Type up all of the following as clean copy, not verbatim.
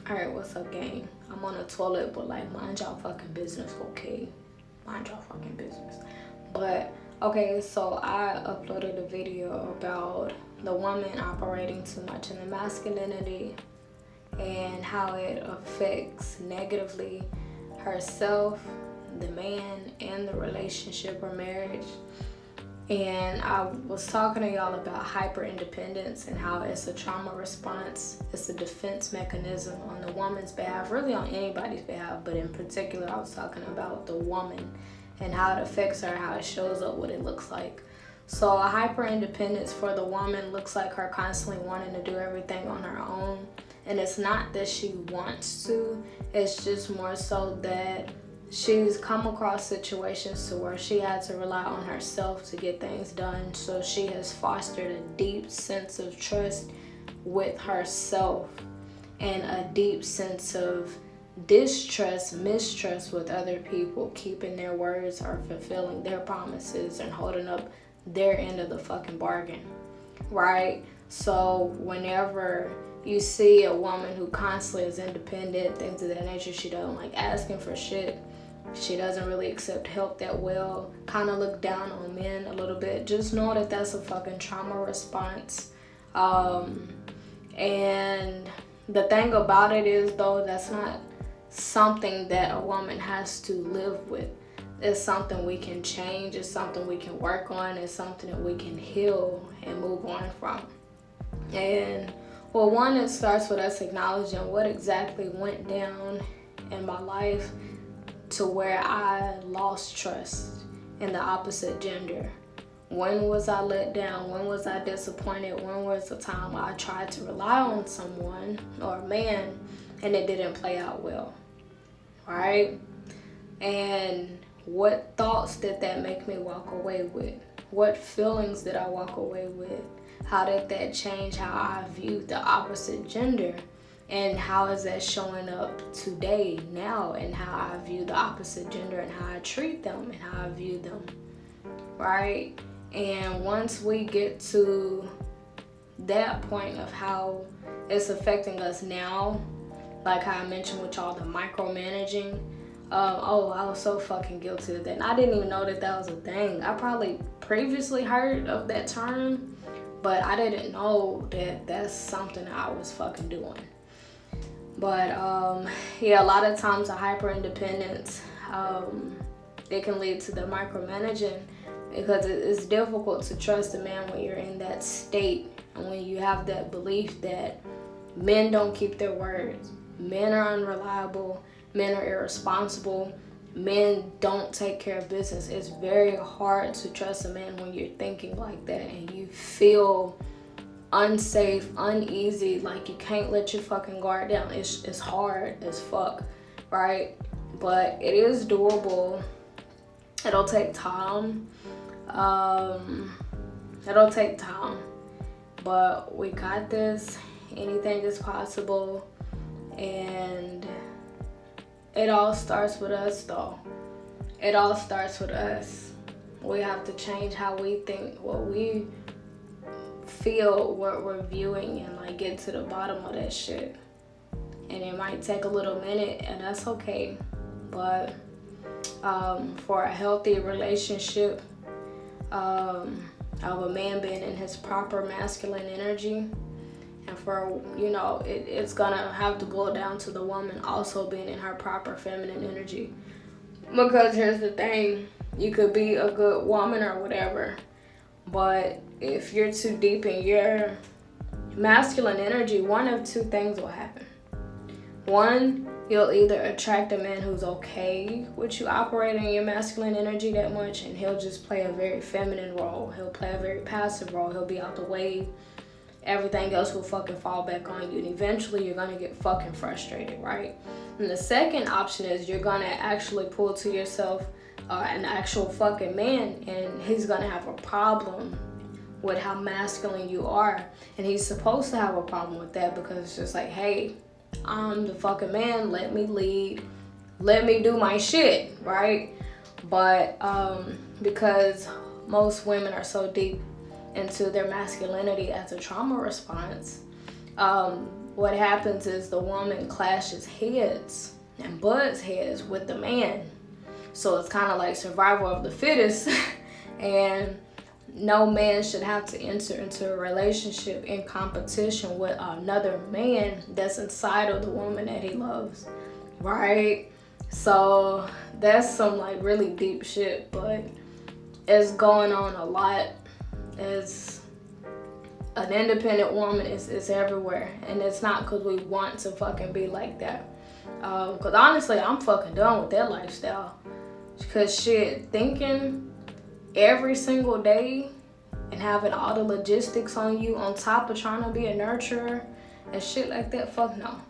Alright, what's up, gang? I'm on the toilet, but like, mind y'all fucking business, okay? Mind y'all fucking business. But, okay, so I uploaded a video about the woman operating too much in the masculinity and how it affects negatively herself, the man, and the relationship or marriage. And I was talking to y'all about hyper independence and how it's a trauma response. It's a defense mechanism on the woman's behalf, really on anybody's behalf, but in particular I was talking about the woman and how it affects her, how it shows up, what it looks like. So a hyper independence for the woman looks like her constantly wanting to do everything on her own. And it's not that she wants to, it's just more so that she's come across situations to where she had to rely on herself to get things done. So she has fostered a deep sense of trust with herself and a deep sense of distrust, mistrust with other people, keeping their words or fulfilling their promises and holding up their end of the fucking bargain, right? So whenever you see a woman who constantly is independent, things of that nature, she doesn't like asking for shit, she doesn't really accept help that well, kind of look down on men a little bit, just know that that's a fucking trauma response. And the thing about it is, though, that's not something that a woman has to live with. It's something we can change, it's something we can work on, it's something that we can heal and move on from. And well, one, it starts with us acknowledging what exactly went down in my life to where I lost trust in the opposite gender. When was I let down? When was I disappointed? When was the time I tried to rely on someone or a man and it didn't play out well, right? And what thoughts did that make me walk away with? What feelings did I walk away with? How did that change how I viewed the opposite gender? And how is that showing up today, now, and how I view the opposite gender and how I treat them and how I view them, right? And once we get to that point of how it's affecting us now, like how I mentioned with y'all, the micromanaging, oh, I was so fucking guilty of that. And I didn't even know that that was a thing. I probably previously heard of that term, but I didn't know that that's something I was fucking doing. But yeah, a lot of times the hyper independence, it can lead to the micromanaging because it's difficult to trust a man when you're in that state and when you have that belief that men don't keep their words, men are unreliable, men are irresponsible, men don't take care of business. It's very hard to trust a man when you're thinking like that and you feel unsafe, uneasy, like you can't let your fucking guard down. It's hard as fuck, right? But it is doable. It'll take time. It'll take time, but we got this. Anything is possible, and it all starts with us, though. It all starts with us. We have to change how we think, what we feel, what we're viewing, and like get to the bottom of that shit. And it might take a little minute, and that's okay. But for a healthy relationship, of a man being in his proper masculine energy, and for, you know, it's gonna have to go down to the woman also being in her proper feminine energy. Because here's the thing, you could be a good woman or whatever, but if you're too deep in your masculine energy, one of two things will happen. One, you'll either attract a man who's okay with you operating in your masculine energy that much, and he'll just play a very feminine role. He'll play a very passive role. He'll be out the way. Everything else will fucking fall back on you, and eventually you're gonna get fucking frustrated, right? And the second option is you're gonna actually pull to yourself an actual fucking man, and he's gonna have a problem with how masculine you are, and he's supposed to have a problem with that because it's just like, hey, I'm the fucking man, let me lead, let me do my shit, right? But because most women are so deep into their masculinity as a trauma response, what happens is the woman clashes heads and butts heads with the man. So it's kind of like survival of the fittest. And no man should have to enter into a relationship in competition with another man that's inside of the woman that he loves, right? So that's some like really deep shit, but it's going on a lot. It's an independent woman is everywhere, and it's not because we want to fucking be like that. Because honestly, I'm fucking done with that lifestyle. Because shit, thinking every single day and having all the logistics on you on top of trying to be a nurturer and shit like that, fuck no.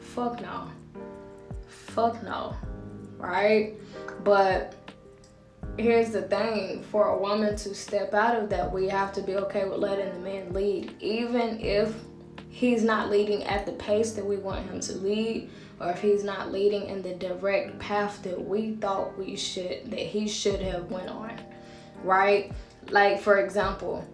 Fuck no. Fuck no. Right? But here's the thing, for a woman to step out of that, we have to be okay with letting the man lead, even if he's not leading at the pace that we want him to lead, or if he's not leading in the direct path that we thought he should have went on, right? Like, for example,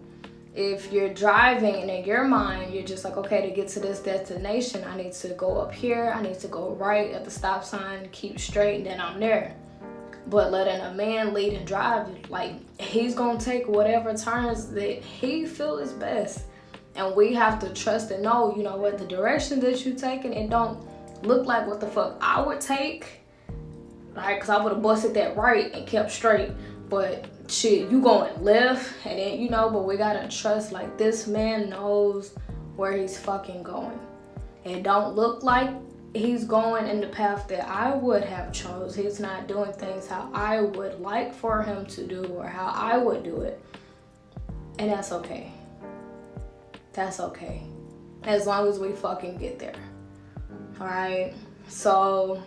if you're driving and in your mind you're just like, okay, to get to this destination, I need to go up here, I need to go right at the stop sign, keep straight, and then I'm there. But letting a man lead and drive, like, he's gonna take whatever turns that he feels is best. And we have to trust and know, you know what, the direction that you're taking, it don't look like what the fuck I would take, right? Because I would have busted that right and kept straight. But shit, you going left, and then, you know, but we gotta trust, like, this man knows where he's fucking going. It don't look like he's going in the path that I would have chose. He's not doing things how I would like for him to do or how I would do it. And that's okay. That's okay. As long as we fucking get there. Alright? So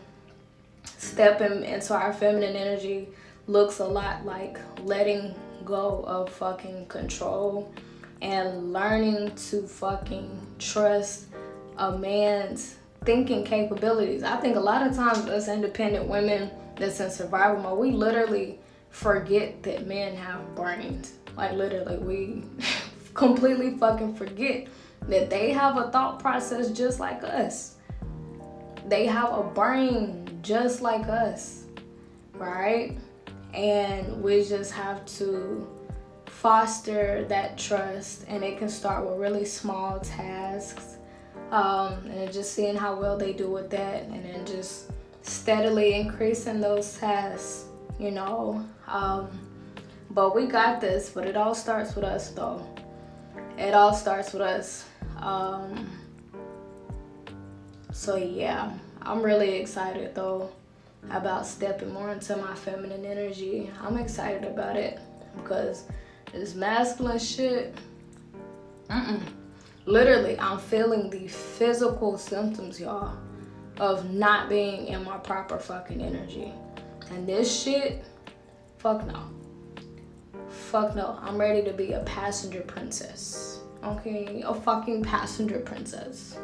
stepping into our feminine energy looks a lot like letting go of fucking control and learning to fucking trust a man's thinking capabilities. I think a lot of times us independent women that's in survival mode, we literally forget that men have brains. Like, literally, we completely fucking forget that they have a thought process just like us. They have a brain just like us, right? And we just have to foster that trust, and it can start with really small tasks. And just seeing how well they do with that, and then just steadily increasing those tasks, you know. But we got this, but it all starts with us, though. It all starts with us. So yeah, I'm really excited, though, about stepping more into my feminine energy. I'm excited about it because this masculine shit, literally, I'm feeling the physical symptoms, y'all, of not being in my proper fucking energy. And this shit, fuck no. Fuck no. I'm ready to be a passenger princess. Okay? A fucking passenger princess.